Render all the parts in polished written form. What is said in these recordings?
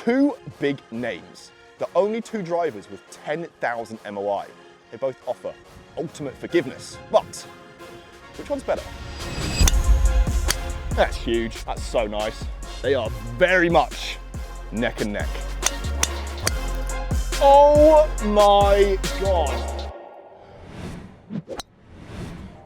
Two big names, the only two drivers with 10,000 MOI. They both offer ultimate forgiveness, but which one's better? That's huge, that's so nice. They are very much neck and neck. Oh my God.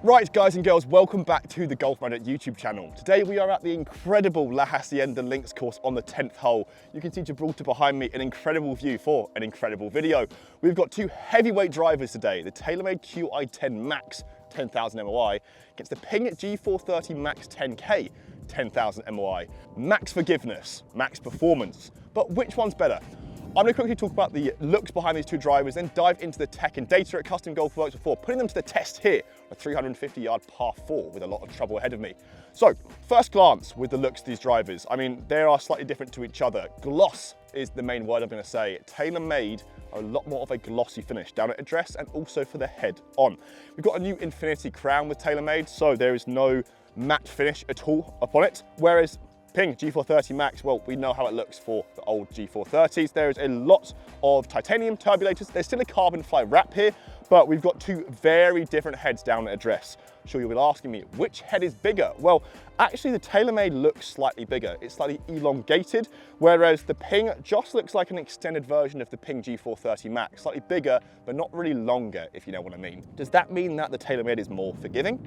Right, guys and girls, welcome back to the GolfMagic YouTube channel. Today we are at the incredible La Hacienda Links course on the 10th hole. You can see Gibraltar behind me, an incredible view for an incredible video. We've got two heavyweight drivers today, the TaylorMade Qi10 MAX 10,000 MOI against the PING G430 MAX 10K 10,000 MOI. Max forgiveness, max performance, but which one's better? I'm going to quickly talk about the looks behind these two drivers, then dive into the tech and data at Custom Golf Works before putting them to the test here, a 350-yard par 4 with a lot of trouble ahead of me. So, first glance with the looks of these drivers. I mean, they are slightly different to each other. Gloss is the main word I'm going to say. TaylorMade are a lot more of a glossy finish down at address and also for the head on. We've got a new infinity crown with TaylorMade, so there is no matte finish at all upon it, whereas PING G430 MAX, well, we know how it looks for the old G430s. There is a lot of titanium turbulators. There's still a carbon fly wrap here, but we've got two very different heads down at address. I'm sure you'll be asking me, which head is bigger? Well, actually the TaylorMade looks slightly bigger. It's slightly elongated, whereas the PING just looks like an extended version of the PING G430 MAX. Slightly bigger, but not really longer, if you know what I mean. Does that mean that the TaylorMade is more forgiving?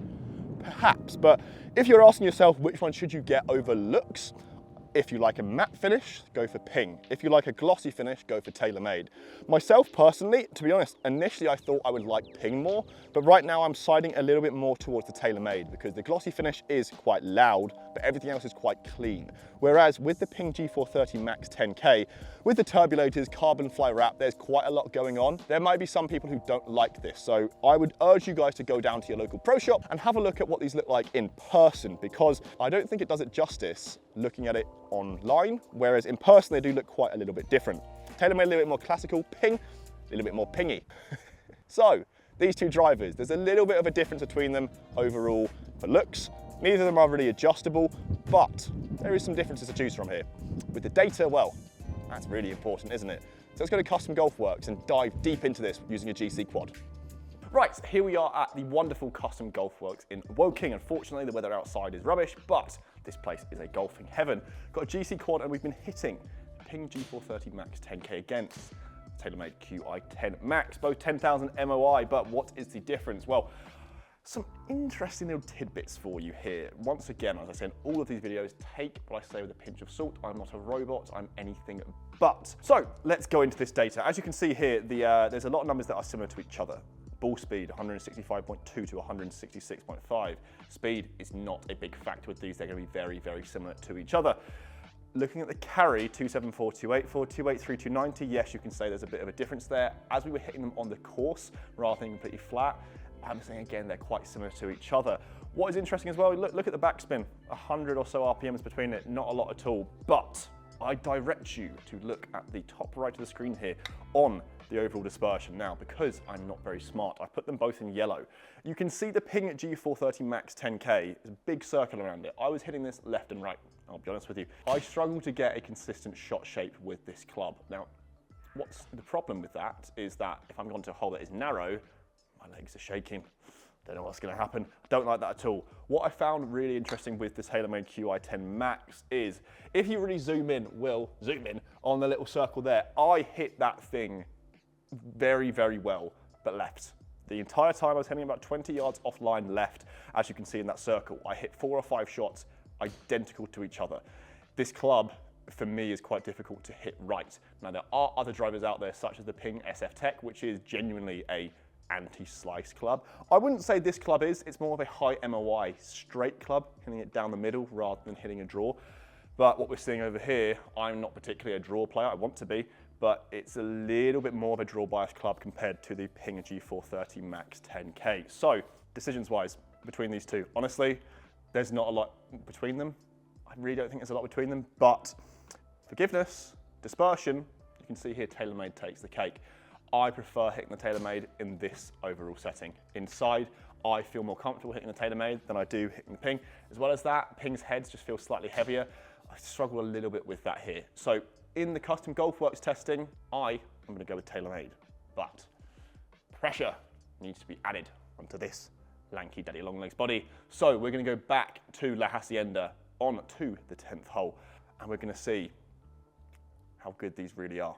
Perhaps, but if you're asking yourself which one should you get over looks, if you like a matte finish, go for PING. If you like a glossy finish, go for TaylorMade. Myself personally, to be honest, initially I thought I would like PING more, but right now I'm siding a little bit more towards the TaylorMade because the glossy finish is quite loud, but everything else is quite clean. Whereas with the PING G430 MAX 10K, with the turbulators, carbon fly wrap, there's quite a lot going on. There might be some people who don't like this, so I would urge you guys to go down to your local pro shop and have a look at what these look like in person, because I don't think it does it justice looking at it online, whereas in person they do look quite a little bit different. TaylorMade a little bit more classical, PING a little bit more pingy. So these two drivers, there's a little bit of a difference between them overall for looks. Neither of them are really adjustable, but there is some differences to choose from here. With the data, well, that's really important, isn't it? So let's go to Custom Golf Works and dive deep into this using a GC quad. Right, here we are at the wonderful Custom Golf Works in Woking. Unfortunately, the weather outside is rubbish, but this place is a golfing heaven. Got a GC quad and we've been hitting PING G430 MAX 10K against TaylorMade Qi10 MAX, both 10,000 MOI, but what is the difference? Well, some interesting little tidbits for you here. Once again, as I say in all of these videos, take what I say with a pinch of salt. I'm not a robot, I'm anything but. So let's go into this data. As you can see here, there's a lot of numbers that are similar to each other. Ball speed, 165.2 to 166.5. Speed is not a big factor with these. They're going to be very, very similar to each other. Looking at the carry, 274, 284, 283, 290, yes, you can say there's a bit of a difference there. As we were hitting them on the course, rather than completely flat, I'm saying again, they're quite similar to each other. What is interesting as well, look at the backspin, 100 or so RPMs between it, not a lot at all, but I direct you to look at the top right of the screen here on the overall dispersion. Now, because I'm not very smart, I put them both in yellow. You can see the PING G430 MAX 10K, there's a big circle around it. I was hitting this left and right, I'll be honest with you. I struggle to get a consistent shot shape with this club. Now, what's the problem with that is that if I'm going to a hole that is narrow, my legs are shaking. Don't know what's going to happen. I don't like that at all. What I found really interesting with the TaylorMade Qi10 MAX is if you really zoom in on the little circle there, I hit that thing very, very well, but left. The entire time I was hitting about 20 yards offline left, as you can see in that circle. I hit 4 or 5 shots identical to each other. This club, for me, is quite difficult to hit right. Now, there are other drivers out there, such as the PING SF Tech, which is genuinely a anti-slice club. I wouldn't say this club is, it's more of a high MOI straight club, hitting it down the middle rather than hitting a draw. But what we're seeing over here, I'm not particularly a draw player, I want to be, but it's a little bit more of a draw bias club compared to the PING G430 MAX 10K. So, decisions-wise, between these two, honestly, there's not a lot between them. I really don't think there's a lot between them, but forgiveness, dispersion, you can see here TaylorMade takes the cake. I prefer hitting the TaylorMade in this overall setting. Inside, I feel more comfortable hitting the TaylorMade than I do hitting the PING. As well as that, PING's heads just feel slightly heavier. I struggle a little bit with that here. So in the Custom Golf Works testing, I am going to go with TaylorMade. But pressure needs to be added onto this lanky daddy long legs body. So we're going to go back to La Hacienda on to the 10th hole, and we're going to see how good these really are.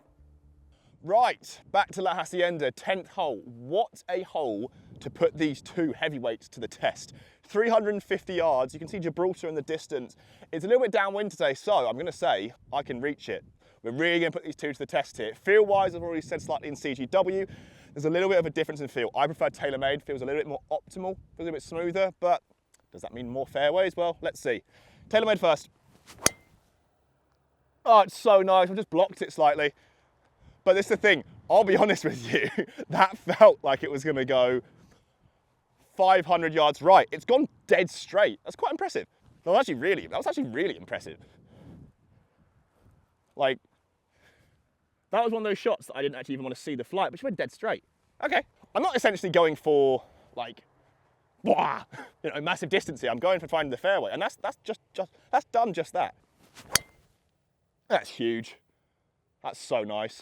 Right, back to La Hacienda, 10th hole. What a hole to put these two heavyweights to the test. 350 yards, you can see Gibraltar in the distance. It's a little bit downwind today, so I'm gonna say I can reach it. We're really gonna put these two to the test here. Feel-wise, I've already said slightly in CGW, there's a little bit of a difference in feel. I prefer TaylorMade, feels a little bit more optimal, feels a little bit smoother, but does that mean more fairways? Well, let's see. TaylorMade first. Oh, it's so nice, I've just blocked it slightly. But this is the thing, I'll be honest with you, that felt like it was gonna go 500 yards right. It's gone dead straight. That's quite impressive. That was actually really impressive. Like, that was one of those shots that I didn't actually even want to see the flight, but she went dead straight. Okay, I'm not essentially going for like, blah, massive distance here. I'm going for finding the fairway, and that's done just that. That's huge. That's so nice.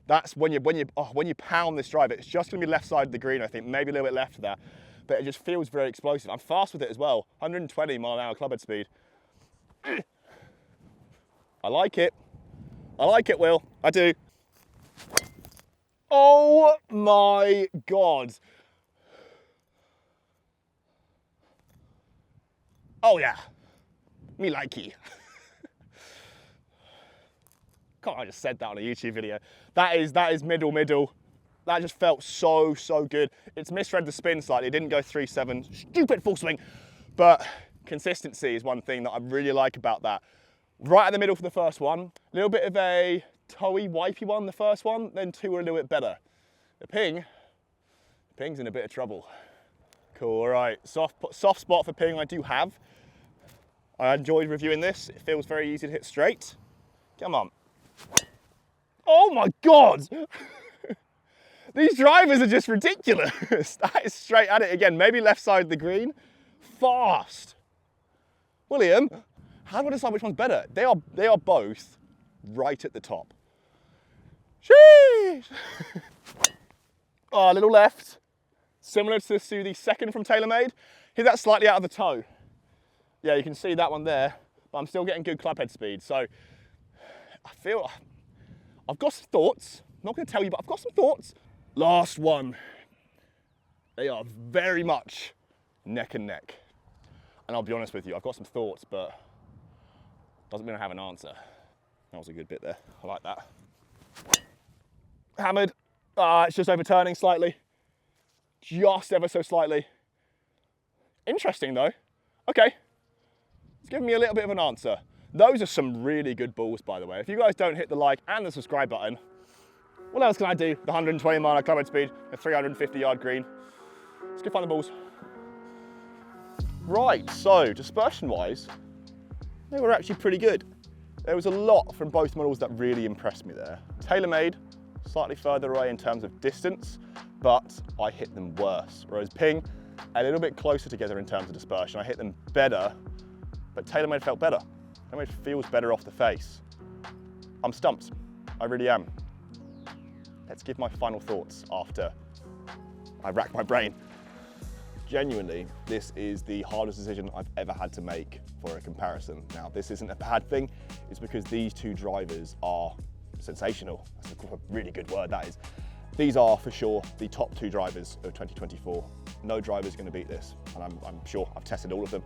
That's when you pound this drive, it's just gonna be left side of the green, I think, maybe a little bit left of that, but it just feels very explosive. I'm fast with it as well, 120 mile an hour clubhead speed. I like it, Will, I do. Oh my God. Oh yeah, me likey. God, I just said that on a YouTube video. That is middle. That just felt so good. It's misread the spin slightly. It didn't go 3.7. Stupid full swing. But consistency is one thing that I really like about that. Right at the middle for the first one. A little bit of a toey, wipey one, the first one. Then two were a little bit better. The Ping's in a bit of trouble. Cool, all right. Soft spot for Ping I do have. I enjoyed reviewing this. It feels very easy to hit straight. Come on. Oh my God! These drivers are just ridiculous. That is straight at it again. Maybe left side of the green. Fast. William, how do I decide which one's better? They are both right at the top. Sheesh! Oh, a little left. Similar to the second from TaylorMade. Hit that slightly out of the toe. Yeah, you can see that one there, but I'm still getting good clubhead speed. So I feel I've got some thoughts. I'm not going to tell you, but I've got some thoughts. Last one. They are very much neck and neck. And I'll be honest with you, I've got some thoughts, but doesn't mean I have an answer. That was a good bit there. I like that. Hammered. It's just overturning slightly. Just ever so slightly. Interesting though. Okay. It's giving me a little bit of an answer. Those are some really good balls, by the way. If you guys don't hit the like and the subscribe button, what else can I do? The 120 mile an hour clubhead speed, a 350 yard green. Let's go find the balls. Right, so dispersion-wise, they were actually pretty good. There was a lot from both models that really impressed me there. TaylorMade, slightly further away in terms of distance, but I hit them worse. Whereas Ping, a little bit closer together in terms of dispersion. I hit them better, but TaylorMade felt better. TaylorMade feels better off the face. I'm stumped, I really am. Let's give my final thoughts after I rack my brain. Genuinely, this is the hardest decision I've ever had to make for a comparison. Now, this isn't a bad thing. It's because these two drivers are sensational. That's a really good word, that is. These are, for sure, the top two drivers of 2024. No driver's going to beat this, and I'm sure I've tested all of them.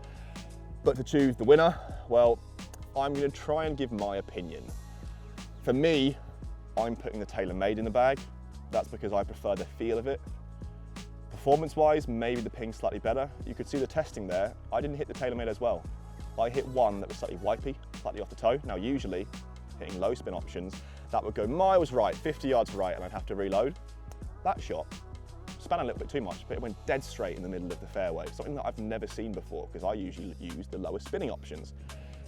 But to choose the winner, well, I'm going to try and give my opinion. For me, I'm putting the TaylorMade in the bag. That's because I prefer the feel of it. Performance-wise, maybe the Ping's slightly better. You could see the testing there. I didn't hit the TaylorMade as well. I hit one that was slightly wipey, slightly off the toe. Now, usually, hitting low spin options, that would go miles right, 50 yards right, and I'd have to reload. That shot span a little bit too much, but it went dead straight in the middle of the fairway, something that I've never seen before, because I usually use the lower spinning options.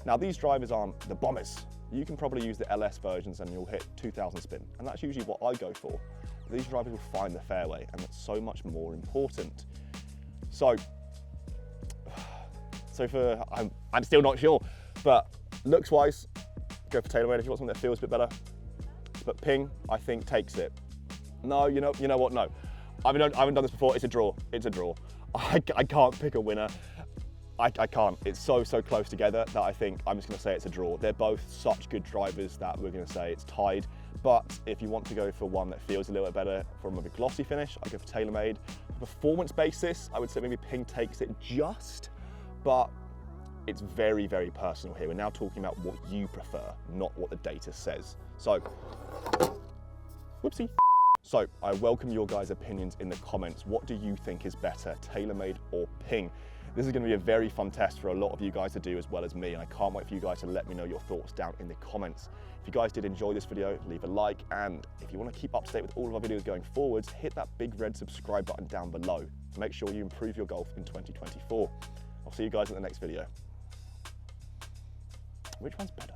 Now, these drivers aren't the bombers. You can probably use the LS versions and you'll hit 2000 spin, and that's usually what I go for. These drivers will find the fairway, and that's so much more important. So I'm still not sure, but looks-wise, Go for TaylorMade if you want something that feels a bit better. But Ping, I think, takes it. No, you know what? No, I haven't done this before. It's a draw. It's a draw. I can't pick a winner. I can't. It's so close together that I think I'm just going to say it's a draw. They're both such good drivers that we're going to say it's tied. But if you want to go for one that feels a little bit better from a glossy finish, I go for TaylorMade. Performance basis, I would say maybe Ping takes it just, but it's very personal here. We're now talking about what you prefer, not what the data says. So, whoopsie. So I welcome your guys' opinions in the comments. What do you think is better, TaylorMade or Ping? This is going to be a very fun test for a lot of you guys to do as well as me, and I can't wait for you guys to let me know your thoughts down in the comments. If you guys did enjoy this video, leave a like, and if you want to keep up to date with all of our videos going forwards, hit that big red subscribe button down below to make sure you improve your golf in 2024. I'll see you guys in the next video. Which one's better?